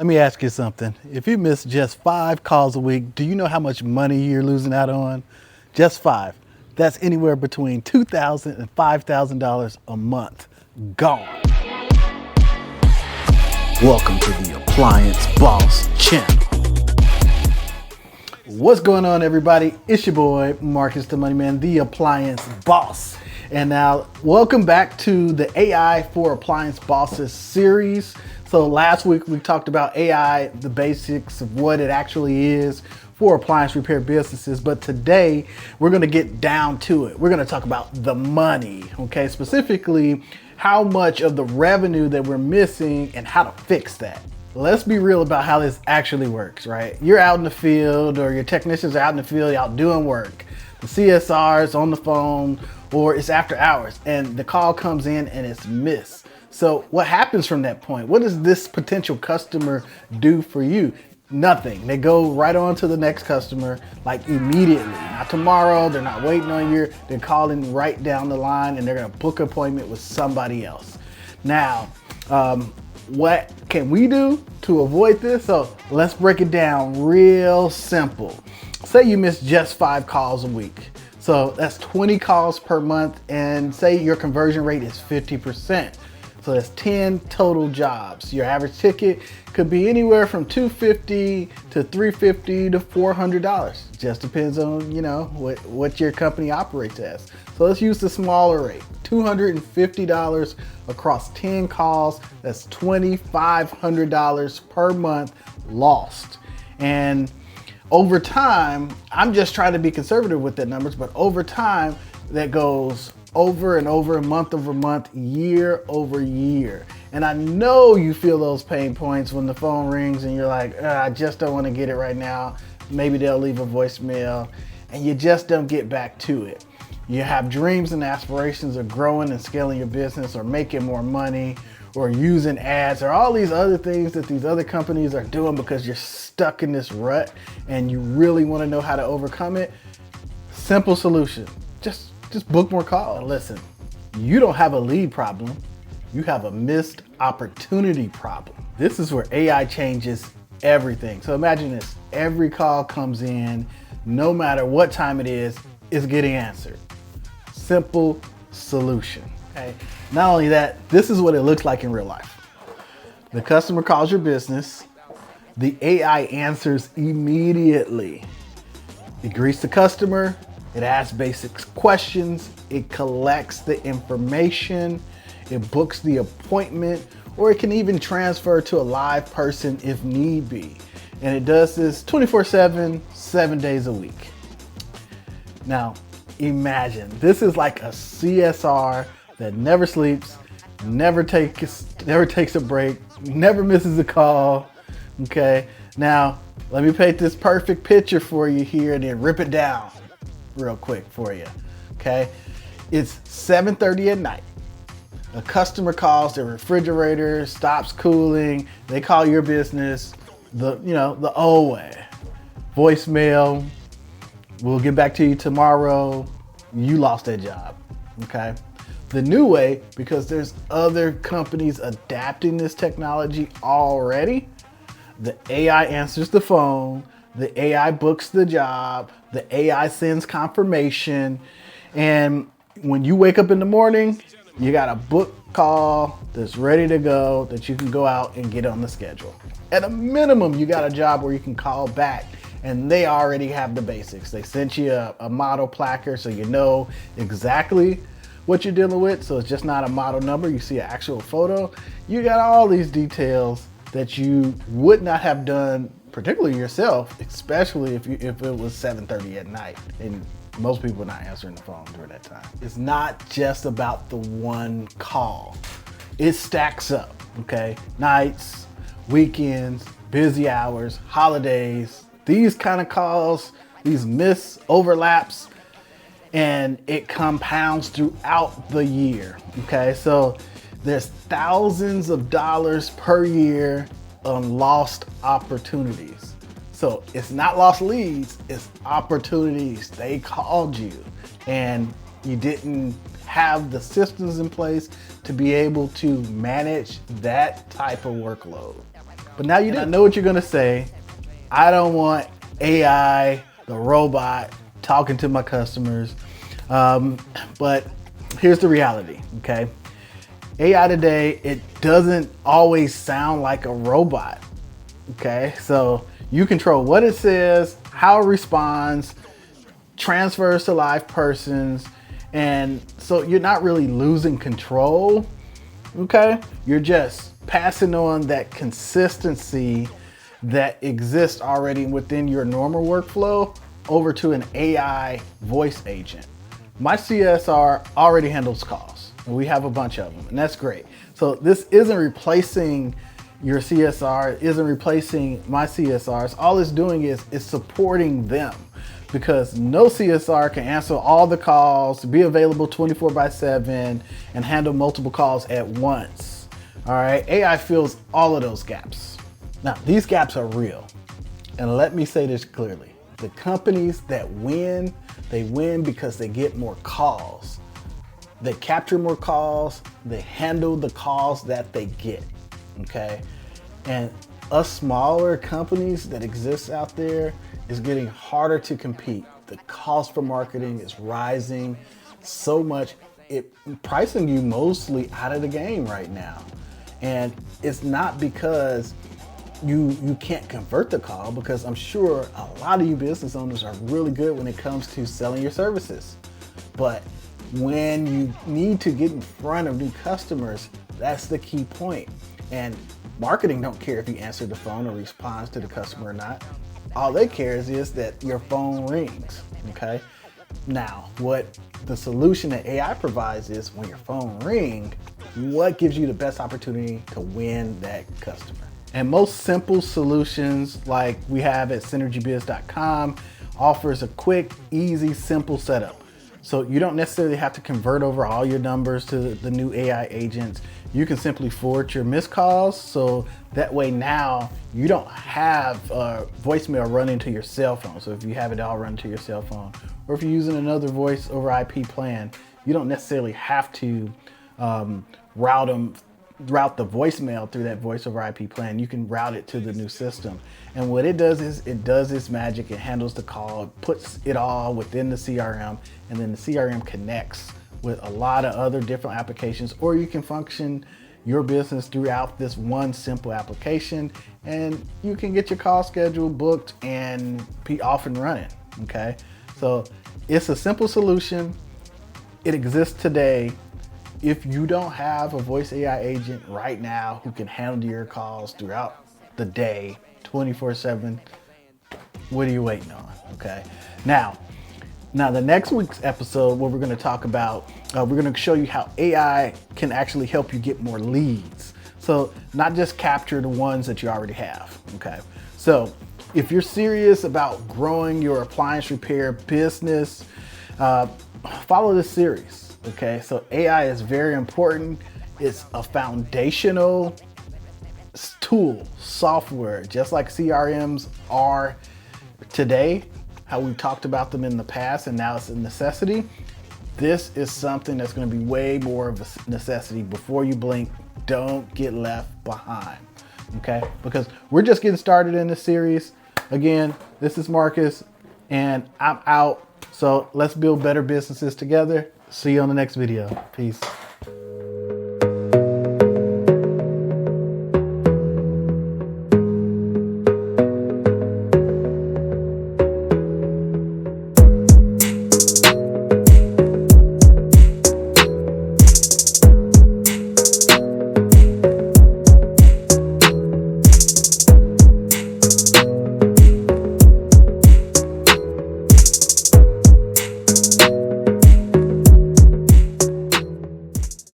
Let me ask you something. If you miss just 5 calls a week, do you know how much money you're losing out on? Just 5. That's anywhere between $2,000 and $5,000 a month. Gone. Welcome to the Appliance Boss channel. What's going on, everybody? It's your boy, Marcus the Money Man, the Appliance Boss. And now, welcome back to the AI for Appliance Bosses series. So last week we talked about AI, the basics of what it actually is for appliance repair businesses. But today we're gonna get down to it. We're gonna talk about the money, okay? Specifically, how much of the revenue that we're missing and how to fix that. Let's be real about how this actually works, right? You're out in the field, or your technicians are out in the field, out doing work. The CSR is on the phone, or it's after hours, and the call comes in and it's missed. So what happens from that point? What does this potential customer do for you? Nothing. They go right on to the next customer, like immediately. Not tomorrow, they're not waiting on you. They're calling right down the line and they're gonna book an appointment with somebody else. Now, what can we do to avoid this? So let's break it down real simple. Say you miss just 5 calls a week. So that's 20 calls per month, and say your conversion rate is 50%. So that's 10 total jobs. Your average ticket could be anywhere from $250 to $350 to $400. Just depends on, what your company operates as. So let's use the smaller rate, $250 across 10 calls. That's $2,500 per month lost. And over time, I'm just trying to be conservative with the numbers, but over time, that goes over and over, month over month, year over year. And I know you feel those pain points when the phone rings and you're like, I just don't want to get it right now. Maybe they'll leave a voicemail and you just don't get back to it. You have dreams and aspirations of growing and scaling your business, or making more money, or using ads, or all these other things that these other companies are doing because you're stuck in this rut and you really want to know how to overcome it. Simple solution. Just book more calls. Listen, you don't have a lead problem. You have a missed opportunity problem. This is where AI changes everything. So imagine this, every call comes in, no matter what time it is getting answered. Simple solution, okay? Not only that, this is what it looks like in real life. The customer calls your business, the AI answers immediately. It greets the customer, it asks basic questions, it collects the information, it books the appointment, or it can even transfer to a live person if need be. And it does this 24/7, 7 days a week. Now, imagine, this is like a CSR that never sleeps, never takes a break, never misses a call, okay? Now, let me paint this perfect picture for you here and then rip it down real quick for you, okay? It's 7:30 at night. A customer calls, their refrigerator stops cooling. They call your business the old way. Voicemail, we'll get back to you tomorrow. You lost that job, okay? The new way, because there's other companies adapting this technology already, the AI answers the phone, the AI books the job, the AI sends confirmation, and when you wake up in the morning, you got a book call that's ready to go that you can go out and get on the schedule. At a minimum, you got a job where you can call back and they already have the basics. They sent you a model placard so you know exactly what you're dealing with. So it's just not a model number, you see an actual photo. You got all these details that you would not have done, particularly yourself, especially if it was 7:30 at night and most people are not answering the phone during that time. It's not just about the one call. It stacks up, okay? Nights, weekends, busy hours, holidays, these kind of calls, these missed overlaps, and it compounds throughout the year, okay? So there's thousands of dollars per year on lost opportunities. So it's not lost leads, it's opportunities. They called you and you didn't have the systems in place to be able to manage that type of workload. But now you know what you're gonna say. I don't want AI, the robot, talking to my customers. But here's the reality, okay? AI today, it doesn't always sound like a robot, okay? So you control what it says, how it responds, transfers to live persons, and so you're not really losing control, okay? You're just passing on that consistency that exists already within your normal workflow over to an AI voice agent. My CSR already handles calls, and we have a bunch of them, and that's great. So this isn't replacing your CSR, isn't replacing my CSRs. All it's doing is supporting them, because no CSR can answer all the calls, be available 24/7, and handle multiple calls at once. All right, AI fills all of those gaps. Now, these gaps are real. And let me say this clearly. The companies that win, they win because they get more calls. They capture more calls, they handle the calls that they get, okay? And us smaller companies that exist out there is getting harder to compete. The cost for marketing is rising so much, it pricing you mostly out of the game right now. And it's not because you can't convert the call, because I'm sure a lot of you business owners are really good when it comes to selling your services. But when you need to get in front of new customers, that's the key point. And marketing don't care if you answer the phone or responds to the customer or not. All they care is that your phone rings, okay? Now, what the solution that AI provides is when your phone rings, what gives you the best opportunity to win that customer? And most simple solutions like we have at synergybiz.com offers a quick, easy, simple setup. So you don't necessarily have to convert over all your numbers to the new AI agents. You can simply forward your missed calls, so that way now you don't have voicemail run into your cell phone. So if you have it all run to your cell phone, or if you're using another voice over IP plan, you don't necessarily have to route the voicemail through that voice over IP plan. You can route it to the new system. And what it does is it does its magic. It handles the call, it puts it all within the CRM, and then the CRM connects with a lot of other different applications, or you can function your business throughout this one simple application, and you can get your call schedule booked and be off and running, okay? So it's a simple solution. It exists today. If you don't have a voice AI agent right now who can handle your calls throughout the day, 24/7, what are you waiting on, okay? Now the next week's episode, what we're gonna talk about, we're gonna show you how AI can actually help you get more leads. So not just capture the ones that you already have, okay? So if you're serious about growing your appliance repair business, follow this series. Okay, so AI is very important. It's a foundational tool, software, just like CRMs are today, how we talked about them in the past, and now it's a necessity. This is something that's going to be way more of a necessity. Before you blink, don't get left behind, okay? Because we're just getting started in this series. Again, this is Marcus, and I'm out. So let's build better businesses together. See you on the next video. Peace.